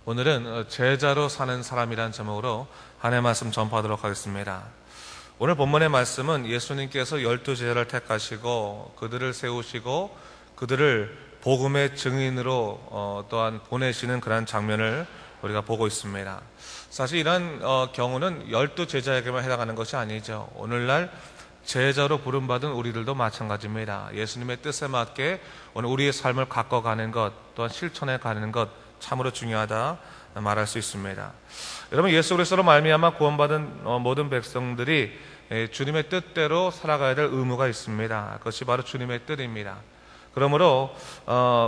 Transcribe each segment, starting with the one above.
오늘은 제자로 사는 사람이란 제목으로 한 해 말씀 전파하도록 하겠습니다. 오늘 본문의 말씀은 예수님께서 12제자를 택하시고 그들을 세우시고 그들을 복음의 증인으로 또한 보내시는 그런 장면을 우리가 보고 있습니다. 사실 이런 경우는 12제자에게만 해당하는 것이 아니죠. 오늘날 제자로 부름받은 우리들도 마찬가지입니다. 예수님의 뜻에 맞게 오늘 우리의 삶을 가꿔가는 것 또한 실천해 가는 것 참으로 중요하다 말할 수 있습니다. 여러분, 예수 그리스도로 말미암아 구원받은 모든 백성들이 주님의 뜻대로 살아가야 될 의무가 있습니다. 그것이 바로 주님의 뜻입니다. 그러므로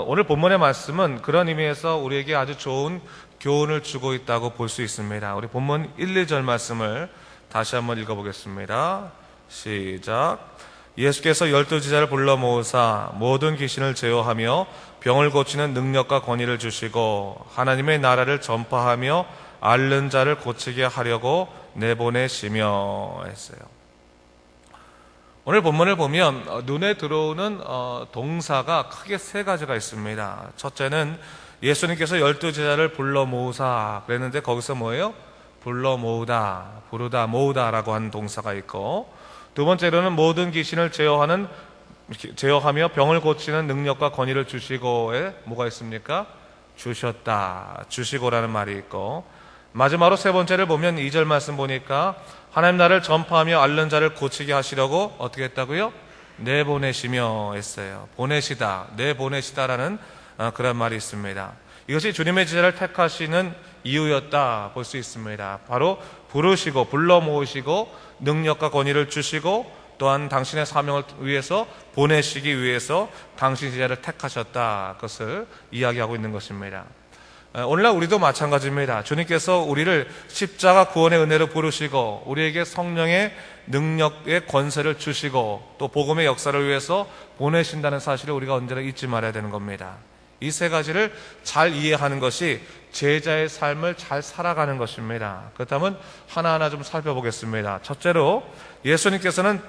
오늘 본문의 말씀은 그런 의미에서 우리에게 아주 좋은 교훈을 주고 있다고 볼 수 있습니다. 우리 본문 1, 2절 말씀을 다시 한번 읽어보겠습니다. 시작. 예수께서 12제자를 불러 모으사 모든 귀신을 제어하며 병을 고치는 능력과 권위를 주시고 하나님의 나라를 전파하며 앓는 자를 고치게 하려고 내보내시며 했어요. 오늘 본문을 보면 눈에 들어오는 동사가 크게 세 가지가 있습니다. 첫째는 예수님께서 12제자를 불러 모으사 그랬는데 거기서 뭐예요? 불러 모으다, 부르다, 모으다라고 하는 동사가 있고, 두 번째로는 모든 귀신을 제어하며 병을 고치는 능력과 권위를 주시고에 뭐가 있습니까? 주셨다, 주시고라는 말이 있고, 마지막으로 세 번째를 보면 2절 말씀 보니까 하나님 나라를 전파하며 앓는 자를 고치게 하시려고 어떻게 했다고요? 내보내시며 했어요. 보내시다, 내보내시다라는 그런 말이 있습니다. 이것이 주님의 제자를 택하시는 이유였다 볼 수 있습니다. 바로 부르시고 불러 모으시고 능력과 권위를 주시고 또한 당신의 사명을 위해서 보내시기 위해서 당신 제자를 택하셨다, 그것을 이야기하고 있는 것입니다. 오늘날 우리도 마찬가지입니다. 주님께서 우리를 십자가 구원의 은혜로 부르시고 우리에게 성령의 능력의 권세를 주시고 또 복음의 역사를 위해서 보내신다는 사실을 우리가 언제나 잊지 말아야 되는 겁니다. 이 세 가지를 잘 이해하는 것이 제자의 삶을 잘 살아가는 것입니다. 그렇다면 하나하나 좀 살펴보겠습니다. 첫째로 예수님께서는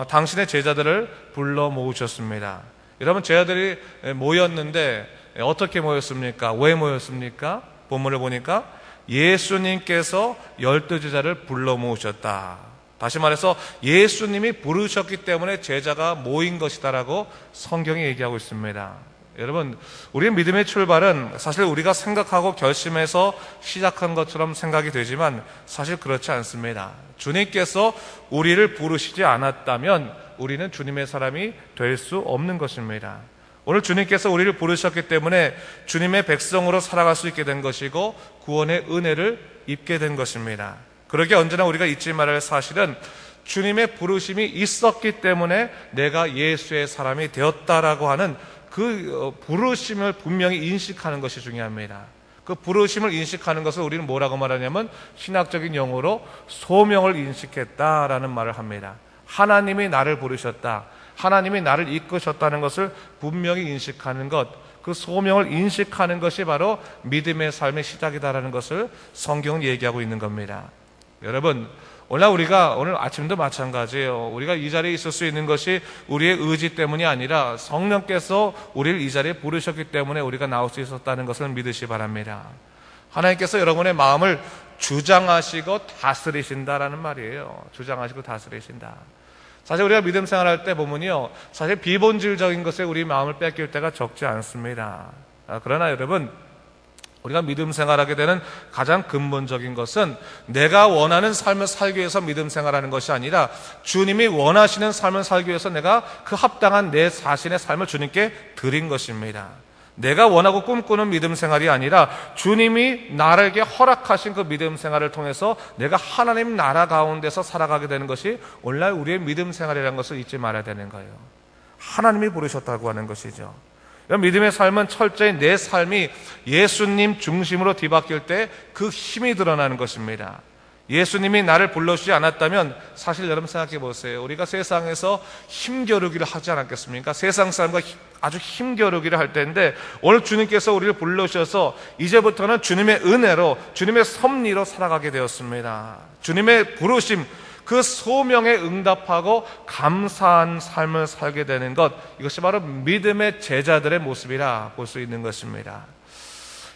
당신의 제자들을 불러 모으셨습니다. 여러분, 제자들이 모였는데 어떻게 모였습니까? 왜 모였습니까? 본문을 보니까 예수님께서 12제자를 불러 모으셨다. 다시 말해서 예수님이 부르셨기 때문에 제자가 모인 것이다라고 성경이 얘기하고 있습니다. 여러분, 우리의 믿음의 출발은 사실 우리가 생각하고 결심해서 시작한 것처럼 생각이 되지만 사실 그렇지 않습니다. 주님께서 우리를 부르시지 않았다면 우리는 주님의 사람이 될 수 없는 것입니다. 오늘 주님께서 우리를 부르셨기 때문에 주님의 백성으로 살아갈 수 있게 된 것이고 구원의 은혜를 입게 된 것입니다. 그러기에 언제나 우리가 잊지 말아야 할 사실은 주님의 부르심이 있었기 때문에 내가 예수의 사람이 되었다라고 하는 그 부르심을 분명히 인식하는 것이 중요합니다. 그 부르심을 인식하는 것을 우리는 뭐라고 말하냐면 신학적인 용어로 소명을 인식했다라는 말을 합니다. 하나님이 나를 부르셨다, 하나님이 나를 이끄셨다는 것을 분명히 인식하는 것, 그 소명을 인식하는 것이 바로 믿음의 삶의 시작이다라는 것을 성경은 얘기하고 있는 겁니다. 여러분, 오늘 아침도 마찬가지예요. 우리가 이 자리에 있을 수 있는 것이 우리의 의지 때문이 아니라 성령께서 우리를 이 자리에 부르셨기 때문에 우리가 나올 수 있었다는 것을 믿으시 바랍니다. 하나님께서 여러분의 마음을 주장하시고 다스리신다라는 말이에요. 주장하시고 다스리신다. 사실 우리가 믿음 생활할 때 보면요, 사실 비본질적인 것에 우리 마음을 뺏길 때가 적지 않습니다. 그러나 여러분, 우리가 믿음 생활하게 되는 가장 근본적인 것은 내가 원하는 삶을 살기 위해서 믿음 생활하는 것이 아니라 주님이 원하시는 삶을 살기 위해서 내가 그 합당한 내 자신의 삶을 주님께 드린 것입니다. 내가 원하고 꿈꾸는 믿음 생활이 아니라 주님이 나에게 허락하신 그 믿음 생활을 통해서 내가 하나님 나라 가운데서 살아가게 되는 것이 오늘날 우리의 믿음 생활이라는 것을 잊지 말아야 되는 거예요. 하나님이 부르셨다고 하는 것이죠. 믿음의 삶은 철저히 내 삶이 예수님 중심으로 뒤바뀔 때 그 힘이 드러나는 것입니다. 예수님이 나를 불러주지 않았다면 사실 여러분 생각해 보세요. 우리가 세상에서 힘겨루기를 하지 않았겠습니까? 세상 사람과 아주 힘겨루기를 할 때인데 오늘 주님께서 우리를 불러주셔서 이제부터는 주님의 은혜로 주님의 섭리로 살아가게 되었습니다. 주님의 부르심, 그 소명에 응답하고 감사한 삶을 살게 되는 것, 이것이 바로 믿음의 제자들의 모습이라 볼 수 있는 것입니다.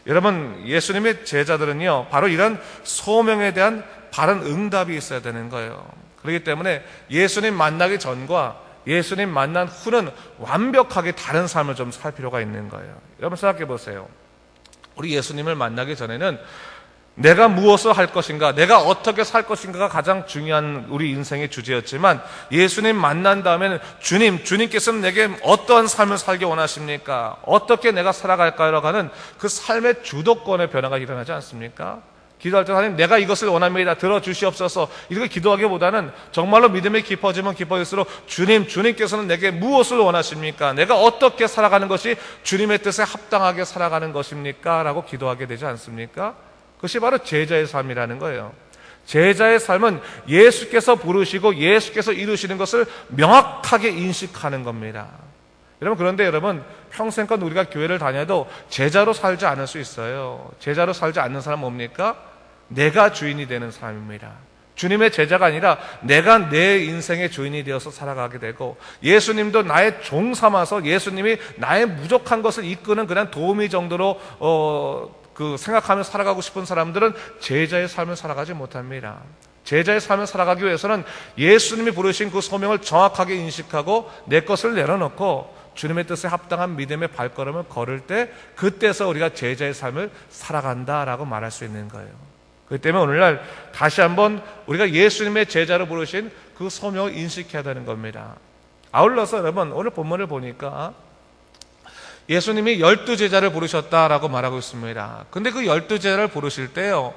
여러분, 예수님의 제자들은요, 바로 이런 소명에 대한 바른 응답이 있어야 되는 거예요. 그렇기 때문에 예수님 만나기 전과 예수님 만난 후는 완벽하게 다른 삶을 좀 살 필요가 있는 거예요. 여러분 생각해 보세요. 우리 예수님을 만나기 전에는 내가 무엇을 할 것인가, 내가 어떻게 살 것인가가 가장 중요한 우리 인생의 주제였지만, 예수님 만난 다음에는 주님께서는 내게 어떠한 삶을 살기 원하십니까? 어떻게 내가 살아갈까요? 하는 그 삶의 주도권의 변화가 일어나지 않습니까? 기도할 때 하나님, 내가 이것을 원합니다, 들어주시옵소서, 이렇게 기도하기보다는 정말로 믿음이 깊어지면 깊어질수록 주님께서는 내게 무엇을 원하십니까? 내가 어떻게 살아가는 것이 주님의 뜻에 합당하게 살아가는 것입니까? 라고 기도하게 되지 않습니까? 그것이 바로 제자의 삶이라는 거예요. 제자의 삶은 예수께서 부르시고 예수께서 이루시는 것을 명확하게 인식하는 겁니다. 여러분, 그런데 여러분, 평생껏 우리가 교회를 다녀도 제자로 살지 않을 수 있어요. 제자로 살지 않는 사람은 뭡니까? 내가 주인이 되는 사람입니다. 주님의 제자가 아니라 내가 내 인생의 주인이 되어서 살아가게 되고, 예수님도 나의 종 삼아서 예수님이 나의 부족한 것을 이끄는 그냥 도우미 정도로 생각하며 살아가고 싶은 사람들은 제자의 삶을 살아가지 못합니다. 제자의 삶을 살아가기 위해서는 예수님이 부르신 그 소명을 정확하게 인식하고 내 것을 내려놓고 주님의 뜻에 합당한 믿음의 발걸음을 걸을 때, 그때서 우리가 제자의 삶을 살아간다라고 말할 수 있는 거예요. 그렇기 때문에 오늘날 다시 한번 우리가 예수님의 제자로 부르신 그 소명을 인식해야 되는 겁니다. 아울러서 여러분, 오늘 본문을 보니까 예수님이 12제자를 부르셨다라고 말하고 있습니다. 근데 그 12제자를 부르실 때요,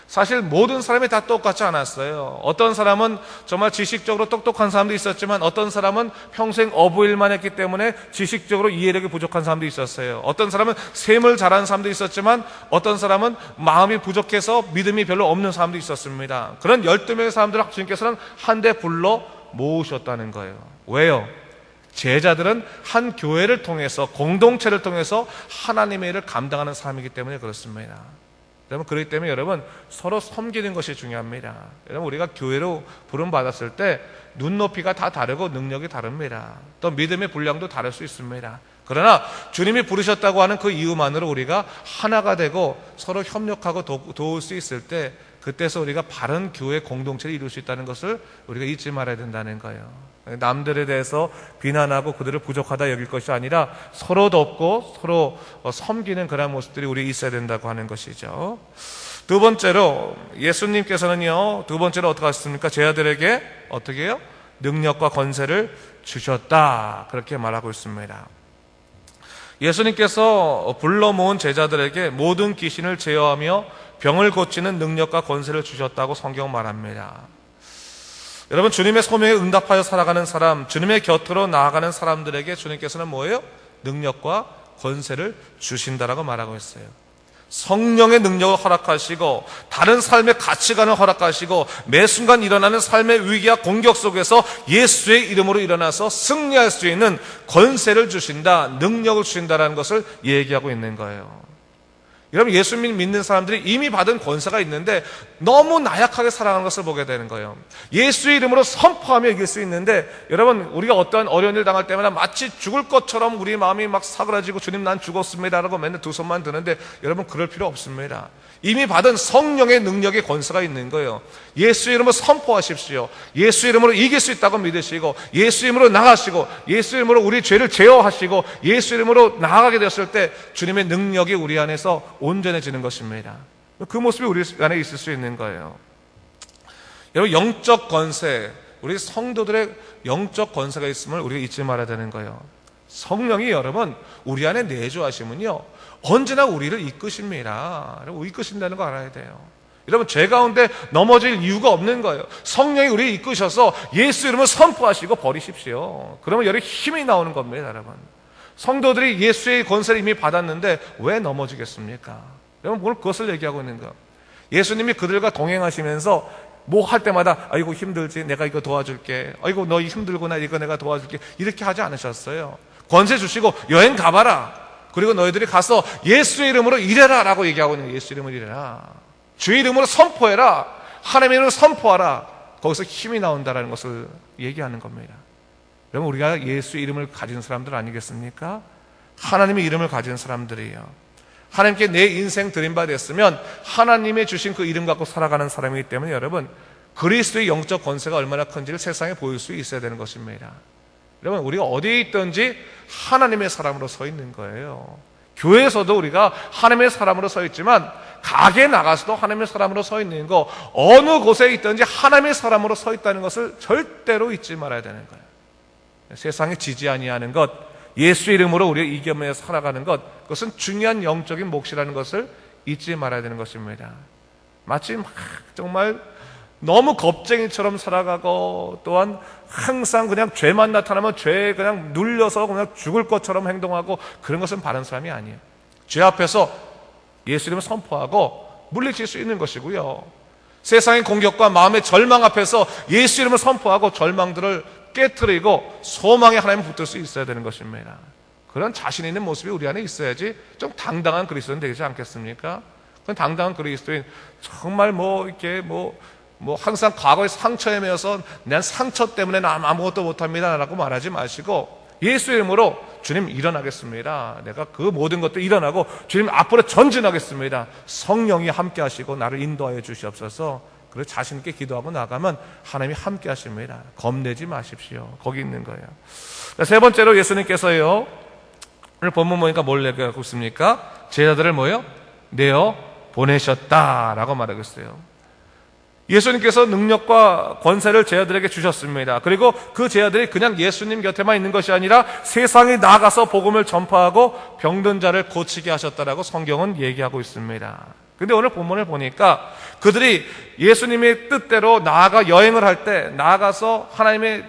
사실 모든 사람이 다 똑같지 않았어요. 어떤 사람은 정말 지식적으로 똑똑한 사람도 있었지만, 어떤 사람은 평생 어부일만 했기 때문에 지식적으로 이해력이 부족한 사람도 있었어요. 어떤 사람은 셈을 잘하는 사람도 있었지만, 어떤 사람은 마음이 부족해서 믿음이 별로 없는 사람도 있었습니다. 그런 12명의 사람들을 주님께서는 한데 불러 모으셨다는 거예요. 왜요? 제자들은 한 교회를 통해서, 공동체를 통해서 하나님의 일을 감당하는 사람이기 때문에 그렇습니다. 여러분, 그렇기 때문에 여러분, 서로 섬기는 것이 중요합니다. 여러분, 우리가 교회로 부름받았을 때 눈높이가 다 다르고 능력이 다릅니다. 또 믿음의 분량도 다를 수 있습니다. 그러나 주님이 부르셨다고 하는 그 이유만으로 우리가 하나가 되고 서로 협력하고 도울 수 있을 때, 그때서 우리가 바른 교회 공동체를 이룰 수 있다는 것을 우리가 잊지 말아야 된다는 거예요. 남들에 대해서 비난하고 그들을 부족하다 여길 것이 아니라 서로 돕고 서로 섬기는 그런 모습들이 우리에 있어야 된다고 하는 것이죠. 두 번째로, 예수님께서는요, 두 번째로 어떻게 하셨습니까? 제자들에게 어떻게 해요? 능력과 권세를 주셨다, 그렇게 말하고 있습니다. 예수님께서 불러 모은 제자들에게 모든 귀신을 제어하며 병을 고치는 능력과 권세를 주셨다고 성경 말합니다. 여러분, 주님의 소명에 응답하여 살아가는 사람, 주님의 곁으로 나아가는 사람들에게 주님께서는 뭐예요? 능력과 권세를 주신다라고 말하고 있어요. 성령의 능력을 허락하시고, 다른 삶의 가치관을 허락하시고, 매 순간 일어나는 삶의 위기와 공격 속에서 예수의 이름으로 일어나서 승리할 수 있는 권세를 주신다, 능력을 주신다라는 것을 얘기하고 있는 거예요. 여러분, 예수님 믿는 사람들이 이미 받은 권세가 있는데 너무 나약하게 살아가는 것을 보게 되는 거예요. 예수의 이름으로 선포하며 이길 수 있는데, 여러분, 우리가 어떠한 어려운 일 당할 때마다 마치 죽을 것처럼 우리 마음이 막 사그라지고, 주님 난 죽었습니다 라고 맨날 두 손만 드는데, 여러분, 그럴 필요 없습니다. 이미 받은 성령의 능력의 권세가 있는 거예요. 예수의 이름으로 선포하십시오. 예수의 이름으로 이길 수 있다고 믿으시고, 예수의 이름으로 나가시고, 예수의 이름으로 우리 죄를 제어하시고, 예수의 이름으로 나아가게 되었을 때 주님의 능력이 우리 안에서 온전해지는 것입니다. 그 모습이 우리 안에 있을 수 있는 거예요. 여러분, 영적 권세, 우리 성도들의 영적 권세가 있음을 우리가 잊지 말아야 되는 거예요. 성령이 여러분 우리 안에 내주하시면요, 언제나 우리를 이끄십니다. 이끄신다는 거 알아야 돼요. 여러분, 죄 가운데 넘어질 이유가 없는 거예요. 성령이 우리를 이끄셔서 예수 이름을 선포하시고 버리십시오. 그러면 여기 힘이 나오는 겁니다. 여러분, 성도들이 예수의 권세를 이미 받았는데 왜 넘어지겠습니까? 여러분, 오늘 그것을 얘기하고 있는 거예요. 예수님이 그들과 동행하시면서 뭐 할 때마다 아이고 힘들지, 내가 이거 도와줄게, 아이고 너 힘들구나, 이거 내가 도와줄게, 이렇게 하지 않으셨어요. 권세 주시고 여행 가봐라, 그리고 너희들이 가서 예수의 이름으로 일해라 라고 얘기하고 있는 거예요. 예수 이름으로 일해라, 주의 이름으로 선포해라, 하나님의 이름으로 선포하라. 거기서 힘이 나온다는 것을 얘기하는 겁니다. 여러분, 우리가 예수의 이름을 가진 사람들 아니겠습니까? 하나님의 이름을 가진 사람들이에요. 하나님께 내 인생 드린 바 됐으면 하나님의 주신 그 이름 갖고 살아가는 사람이기 때문에 여러분, 그리스도의 영적 권세가 얼마나 큰지를 세상에 보일 수 있어야 되는 것입니다. 여러분, 우리가 어디에 있든지 하나님의 사람으로 서 있는 거예요. 교회에서도 우리가 하나님의 사람으로 서 있지만 가게에 나가서도 하나님의 사람으로 서 있는 거, 어느 곳에 있든지 하나님의 사람으로 서 있다는 것을 절대로 잊지 말아야 되는 거예요. 세상에 지지 아니하는 것, 예수 이름으로 우리가 이겨내어 살아가는 것, 그것은 중요한 영적인 몫이라는 것을 잊지 말아야 되는 것입니다. 마치 정말 너무 겁쟁이처럼 살아가고, 또한 항상 그냥 죄만 나타나면 죄에 그냥 눌려서 그냥 죽을 것처럼 행동하고, 그런 것은 바른 사람이 아니에요. 죄 앞에서 예수 이름을 선포하고 물리칠 수 있는 것이고요, 세상의 공격과 마음의 절망 앞에서 예수 이름을 선포하고 절망들을 깨트리고 소망의 하나님을 붙들 수 있어야 되는 것입니다. 그런 자신 있는 모습이 우리 안에 있어야지 좀 당당한 그리스도인 되지 않겠습니까? 그건 당당한 그리스도인, 정말 이렇게 항상 과거의 상처에 매여서 난 상처 때문에 나 아무것도 못합니다 라고 말하지 마시고, 예수 이름으로 주님 일어나겠습니다, 내가 그 모든 것들 일어나고 주님 앞으로 전진하겠습니다, 성령이 함께 하시고 나를 인도하여 주시옵소서. 그래서 자신 있게 기도하고 나가면 하나님이 함께 하십니다. 겁내지 마십시오. 거기 있는 거예요. 세 번째로 예수님께서요, 오늘 본문 보니까 뭘 얘기하고 있습니까? 제자들을 내어 보내셨다라고 말하고 있어요. 예수님께서 능력과 권세를 제자들에게 주셨습니다. 그리고 그 제자들이 그냥 예수님 곁에만 있는 것이 아니라 세상에 나가서 복음을 전파하고 병든 자를 고치게 하셨다라고 성경은 얘기하고 있습니다. 근데 오늘 본문을 보니까 그들이 예수님의 뜻대로 나아가 여행을 할 때, 나아가서 하나님의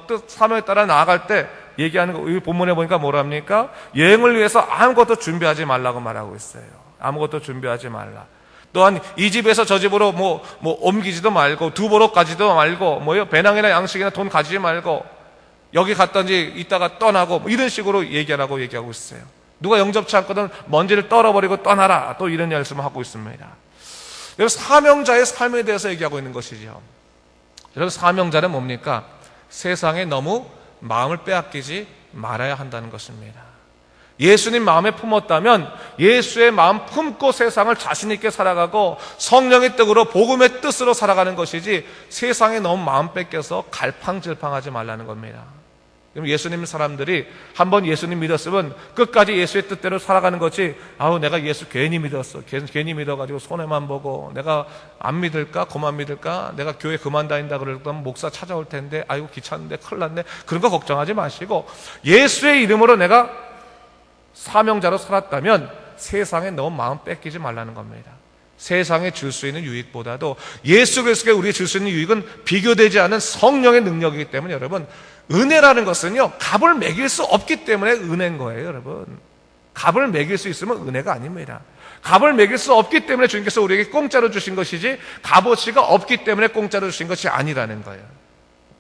뜻, 사명에 따라 나아갈 때 얘기하는 거, 이 본문에 보니까 뭐랍니까? 여행을 위해서 아무것도 준비하지 말라고 말하고 있어요. 아무것도 준비하지 말라. 또한 이 집에서 저 집으로 옮기지도 말고, 두보러 가지도 말고, 배낭이나 양식이나 돈 가지지 말고, 여기 갔던지 이따가 떠나고, 이런 식으로 얘기하라고 얘기하고 있어요. 누가 영접치 않거든 먼지를 떨어버리고 떠나라, 또 이런 말씀을 하고 있습니다. 여러분, 사명자의 삶에 대해서 얘기하고 있는 것이죠. 여러분, 사명자는 뭡니까? 세상에 너무 마음을 빼앗기지 말아야 한다는 것입니다. 예수님 마음에 품었다면 예수의 마음 품고 세상을 자신 있게 살아가고 성령의 뜻으로 복음의 뜻으로 살아가는 것이지, 세상에 너무 마음 뺏겨서 갈팡질팡하지 말라는 겁니다. 그럼 예수님 사람들이 한번 예수님 믿었으면 끝까지 예수의 뜻대로 살아가는 거지, 내가 예수 괜히 믿었어, 괜히 믿어가지고 손해만 보고 내가 안 믿을까, 그만 믿을까, 내가 교회 그만 다닌다 그러면 목사 찾아올 텐데 아이고 귀찮은데 큰일 났네, 그런 거 걱정하지 마시고 예수의 이름으로 내가 사명자로 살았다면 세상에 너무 마음 뺏기지 말라는 겁니다. 세상에 줄 수 있는 유익보다도 예수 그리스도께 우리가 줄 수 있는 유익은 비교되지 않은 성령의 능력이기 때문에, 여러분, 은혜라는 것은요, 값을 매길 수 없기 때문에 은혜인 거예요. 여러분, 값을 매길 수 있으면 은혜가 아닙니다. 값을 매길 수 없기 때문에 주님께서 우리에게 공짜로 주신 것이지, 값어치가 없기 때문에 공짜로 주신 것이 아니라는 거예요.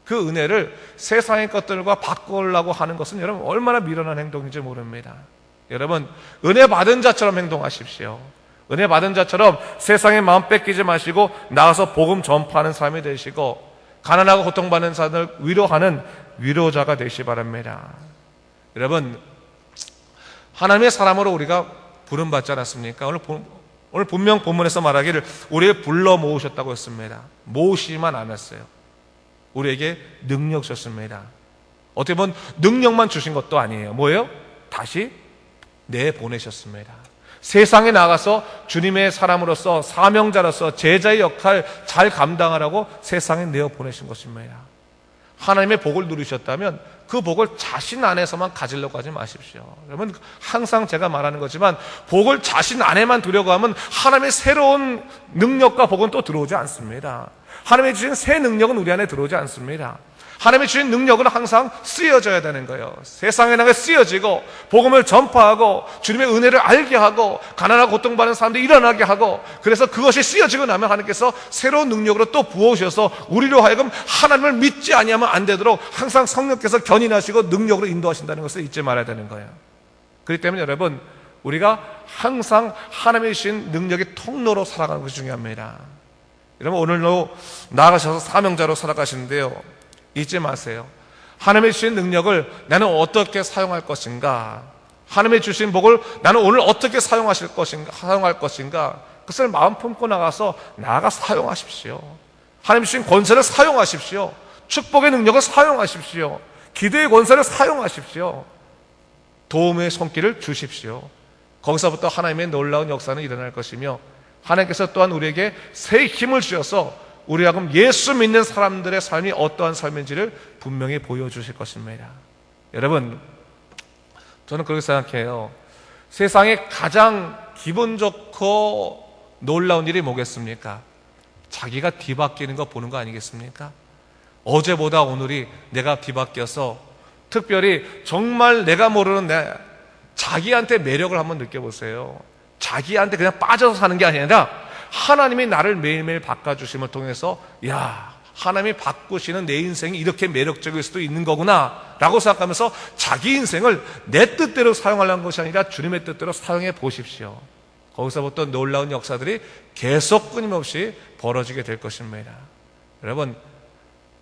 그 은혜를 세상의 것들과 바꾸려고 하는 것은 여러분 얼마나 미련한 행동인지 모릅니다. 여러분, 은혜 받은 자처럼 행동하십시오. 은혜 받은 자처럼 세상의 마음 뺏기지 마시고 나가서 복음 전파하는 삶이 되시고, 가난하고 고통받는 사람을 위로하는 위로자가 되시기 바랍니다. 여러분, 하나님의 사람으로 우리가 부름받지 않았습니까? 오늘 분명 본문에서 말하기를 우리를 불러 모으셨다고 했습니다. 모으시만 않았어요. 우리에게 능력 주셨습니다. 어떻게 보면 능력만 주신 것도 아니에요. 뭐예요? 다시 내보내셨습니다. 세상에 나가서 주님의 사람으로서, 사명자로서 제자의 역할 잘 감당하라고 세상에 내어보내신 것입니다. 하나님의 복을 누리셨다면 그 복을 자신 안에서만 가지려고 하지 마십시오. 여러분, 항상 제가 말하는 거지만 복을 자신 안에만 두려고 하면 하나님의 새로운 능력과 복은 또 들어오지 않습니다. 하나님의 주신 새 능력은 우리 안에 들어오지 않습니다. 하나님의 주신 능력은 항상 쓰여져야 되는 거예요. 세상에 나가 쓰여지고 복음을 전파하고 주님의 은혜를 알게 하고 가난하고 고통받는 사람들이 일어나게 하고, 그래서 그것이 쓰여지고 나면 하나님께서 새로운 능력으로 또 부어오셔서 우리로 하여금 하나님을 믿지 아니하면 안 되도록 항상 성령께서 견인하시고 능력으로 인도하신다는 것을 잊지 말아야 되는 거예요. 그렇기 때문에 여러분, 우리가 항상 하나님의 주신 능력의 통로로 살아가는 것이 중요합니다. 여러분, 오늘도 나아가셔서 사명자로 살아가시는데요, 잊지 마세요. 하나님의 주신 능력을 나는 어떻게 사용할 것인가? 하나님의 주신 복을 나는 오늘 어떻게 사용할 것인가, 그것을 마음 품고 나아가 사용하십시오. 하나님 주신 권세를 사용하십시오. 축복의 능력을 사용하십시오. 기도의 권세를 사용하십시오. 도움의 손길을 주십시오. 거기서부터 하나님의 놀라운 역사는 일어날 것이며, 하나님께서 또한 우리에게 새 힘을 주셔서 우리하고 예수 믿는 사람들의 삶이 어떠한 삶인지를 분명히 보여주실 것입니다. 여러분, 저는 그렇게 생각해요. 세상에 가장 기분 좋고 놀라운 일이 뭐겠습니까? 자기가 뒤바뀌는 거 보는 거 아니겠습니까? 어제보다 오늘이 내가 뒤바뀌어서, 특별히 정말 내가 모르는 자기한테 매력을 한번 느껴보세요. 자기한테 그냥 빠져서 사는 게 아니라 하나님이 나를 매일매일 바꿔주심을 통해서, 야, 하나님이 바꾸시는 내 인생이 이렇게 매력적일 수도 있는 거구나 라고 생각하면서 자기 인생을 내 뜻대로 사용하려는 것이 아니라 주님의 뜻대로 사용해 보십시오. 거기서부터 놀라운 역사들이 계속 끊임없이 벌어지게 될 것입니다. 여러분,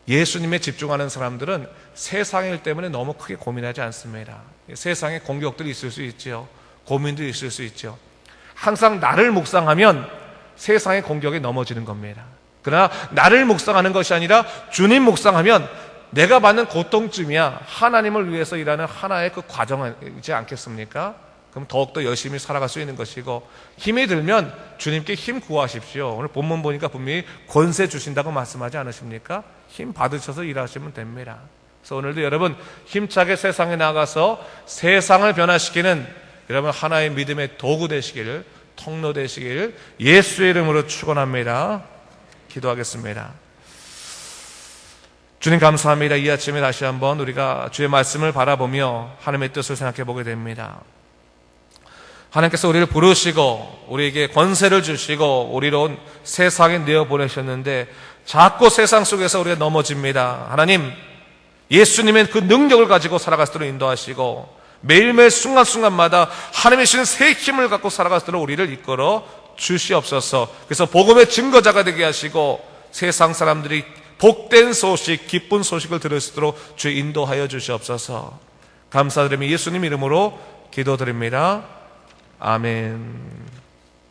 예수님에 집중하는 사람들은 세상의 일 때문에 너무 크게 고민하지 않습니다. 세상에 공격들이 있을 수 있죠. 고민도 있을 수 있죠. 항상 나를 묵상하면 세상의 공격에 넘어지는 겁니다. 그러나 나를 묵상하는 것이 아니라 주님 묵상하면 내가 받는 고통쯤이야 하나님을 위해서 일하는 하나의 그 과정이지 않겠습니까? 그럼 더욱더 열심히 살아갈 수 있는 것이고, 힘이 들면 주님께 힘 구하십시오. 오늘 본문 보니까 분명히 권세 주신다고 말씀하지 않으십니까? 힘 받으셔서 일하시면 됩니다. 그래서 오늘도 여러분 힘차게 세상에 나가서 세상을 변화시키는 여러분 하나의 믿음의 도구 되시기를, 통로 되시기를 예수의 이름으로 축원합니다. 기도하겠습니다. 주님 감사합니다. 이 아침에 다시 한번 우리가 주의 말씀을 바라보며 하나님의 뜻을 생각해 보게 됩니다. 하나님께서 우리를 부르시고 우리에게 권세를 주시고 우리로 세상에 내어보내셨는데 자꾸 세상 속에서 우리가 넘어집니다. 하나님, 예수님의 그 능력을 가지고 살아갈 수 있도록 인도하시고 매일매일 순간순간마다 하나님의 주신 새 힘을 갖고 살아갈 수 있도록 우리를 이끌어 주시옵소서. 그래서 복음의 증거자가 되게 하시고 세상 사람들이 복된 소식, 기쁜 소식을 들을 수 있도록 주 인도하여 주시옵소서. 감사드리며 예수님 이름으로 기도드립니다. 아멘.